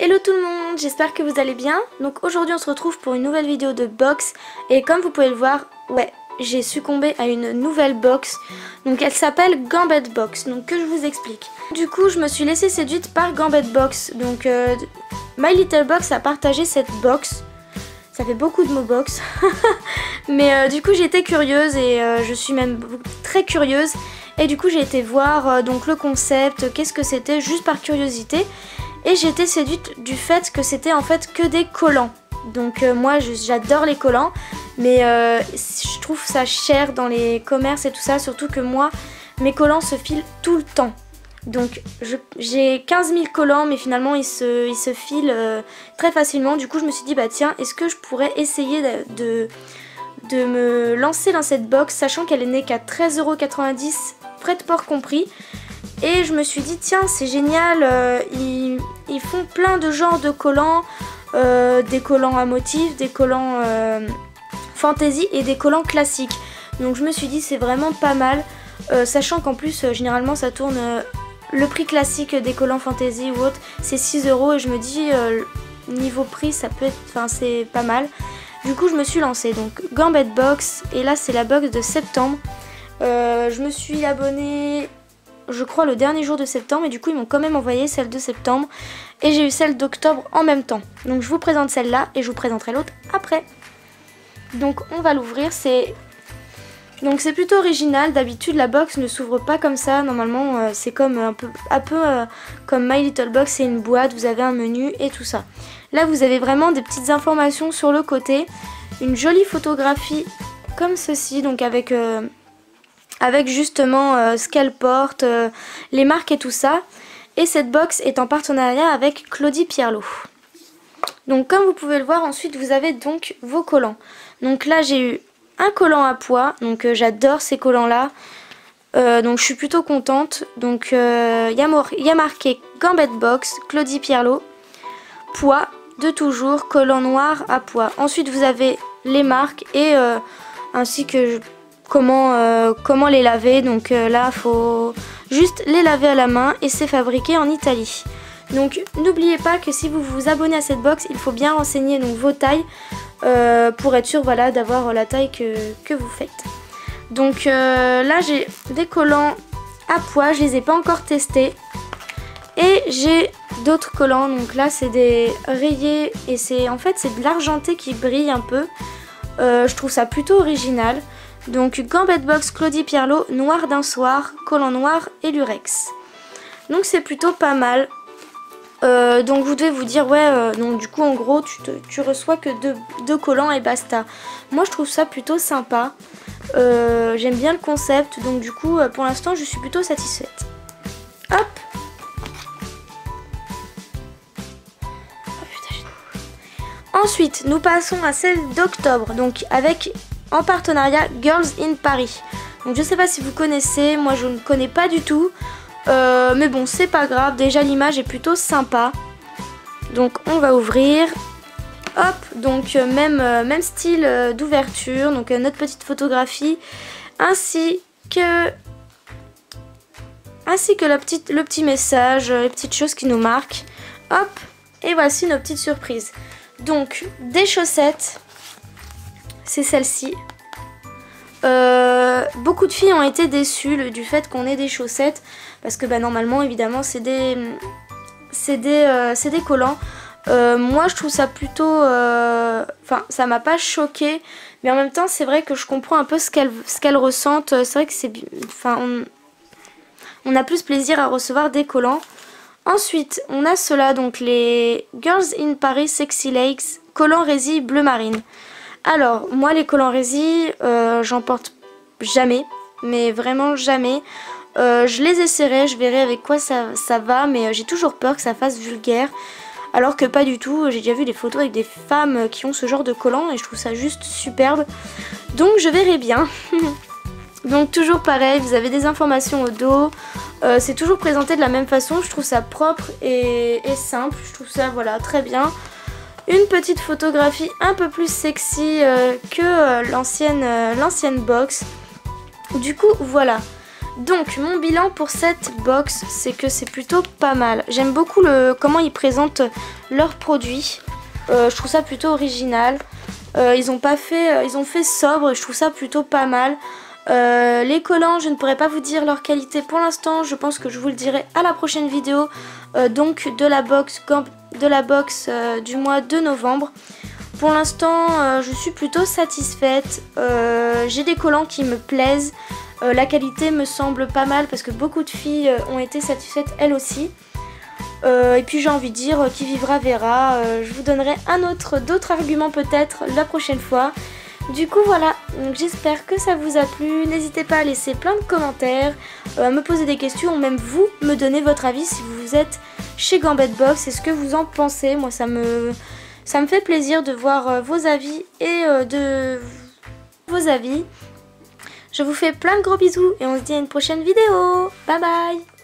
Hello tout le monde, j'espère que vous allez bien. Donc aujourd'hui on se retrouve pour une nouvelle vidéo de box. Et comme vous pouvez le voir, ouais, j'ai succombé à une nouvelle box. Donc elle s'appelle Gambit Box, donc que je vous explique. Du coup je me suis laissée séduite par Gambit Box. Donc My Little Box a partagé cette box. Ça fait beaucoup de mots box. Mais du coup j'étais curieuse et je suis même très curieuse. Et du coup j'ai été voir donc le concept, qu'est-ce que c'était, juste par curiosité. Et j'ai été séduite du fait que c'était en fait que des collants. Donc moi j'adore les collants, mais je trouve ça cher dans les commerces et tout ça. Surtout que moi, mes collants se filent tout le temps. Donc j'ai 15 000 collants, mais finalement ils se filent très facilement. Du coup je me suis dit bah tiens, est-ce que je pourrais essayer de me lancer dans cette box, sachant qu'elle n'est qu'à 13,90 €, frais de port compris. Et je me suis dit tiens c'est génial, ils font plein de genres de collants, des collants à motifs, des collants fantasy et des collants classiques. Donc je me suis dit c'est vraiment pas mal, sachant qu'en plus généralement ça tourne, le prix classique des collants fantasy ou autre c'est 6 € et je me dis niveau prix ça peut être, enfin c'est pas mal. Du coup je me suis lancée, donc Gambit Box, et là c'est la box de septembre. Je me suis abonnée je crois le dernier jour de septembre et du coup ils m'ont quand même envoyé celle de septembre et j'ai eu celle d'octobre en même temps. Donc je vous présente celle-là et je vous présenterai l'autre après. Donc on va l'ouvrir, c'est plutôt original. D'habitude la box ne s'ouvre pas comme ça, normalement c'est comme un peu comme My Little Box, c'est une boîte, vous avez un menu et tout ça. Là vous avez vraiment des petites informations sur le côté, une jolie photographie comme ceci, donc avec justement ce qu'elle porte, les marques et tout ça. Et cette box est en partenariat avec Claudie Pierlot. Donc comme vous pouvez le voir, ensuite vous avez donc vos collants. Donc là j'ai eu un collant à pois, donc j'adore ces collants là. Donc je suis plutôt contente. Donc y a marqué Gambit Box, Claudie Pierlot, pois de toujours, collant noir à pois. Ensuite vous avez les marques et ainsi que comment les laver. Donc là faut juste les laver à la main et c'est fabriqué en Italie. Donc n'oubliez pas que si vous vous abonnez à cette box, il faut bien renseigner donc vos tailles pour être sûr voilà, d'avoir la taille que vous faites. Donc là j'ai des collants à pois, je les ai pas encore testés. Et j'ai d'autres collants, donc là c'est des rayés et c'est de l'argenté qui brille un peu. Je trouve ça plutôt original. Donc Gambit Box Claudie Pierlot, noir d'un soir, collant noir et lurex. Donc c'est plutôt pas mal. Donc vous devez vous dire ouais, donc du coup en gros tu reçois que deux collants et basta. Moi je trouve ça plutôt sympa. J'aime bien le concept, donc du coup pour l'instant je suis plutôt satisfaite. Hop. Ensuite nous passons à celle d'octobre, donc avec en partenariat Girls in Paris. Donc je sais pas si vous connaissez, moi je ne connais pas du tout. Mais bon c'est pas grave, déjà l'image est plutôt sympa. Donc on va ouvrir. Hop, donc même style d'ouverture, donc notre petite photographie, ainsi que le petit message, les petites choses qui nous marquent. Hop, et voici nos petites surprises. Donc des chaussettes, c'est celle-ci. Beaucoup de filles ont été déçues du fait qu'on ait des chaussettes parce que bah, normalement évidemment c'est des collants. Moi je trouve ça plutôt, enfin ça m'a pas choqué, mais en même temps c'est vrai que je comprends un peu ce qu'elles ressentent. C'est vrai que c'est, enfin on a plus plaisir à recevoir des collants. Ensuite on a ceux-là, donc les Girls in Paris Sexy Legs collants résille bleu marine. Alors moi les collants résille j'en porte jamais, mais vraiment jamais. Je les essaierai, je verrai avec quoi ça va, mais j'ai toujours peur que ça fasse vulgaire. Alors que pas du tout, j'ai déjà vu des photos avec des femmes qui ont ce genre de collants et je trouve ça juste superbe. Donc je verrai bien. Donc toujours pareil, vous avez des informations au dos. C'est toujours présenté de la même façon, je trouve ça propre et simple. Je trouve ça voilà très bien. Une petite photographie un peu plus sexy que l'ancienne box. Du coup voilà. Donc mon bilan pour cette box, c'est que c'est plutôt pas mal. J'aime beaucoup comment ils présentent leurs produits. Je trouve ça plutôt original. Ils ont fait sobre, je trouve ça plutôt pas mal. Les collants, je ne pourrais pas vous dire leur qualité pour l'instant. Je pense que je vous le dirai à la prochaine vidéo. Donc de la box du mois de novembre. Pour l'instant, je suis plutôt satisfaite. J'ai des collants qui me plaisent. La qualité me semble pas mal parce que beaucoup de filles ont été satisfaites elles aussi. Et puis j'ai envie de dire, qui vivra verra. Je vous donnerai d'autres arguments peut-être la prochaine fois. Du coup voilà, donc j'espère que ça vous a plu. N'hésitez pas à laisser plein de commentaires, à me poser des questions ou même vous me donner votre avis si vous êtes chez Gambet Box et ce que vous en pensez. Moi ça me fait plaisir de voir vos avis et Je vous fais plein de gros bisous et on se dit à une prochaine vidéo. Bye bye.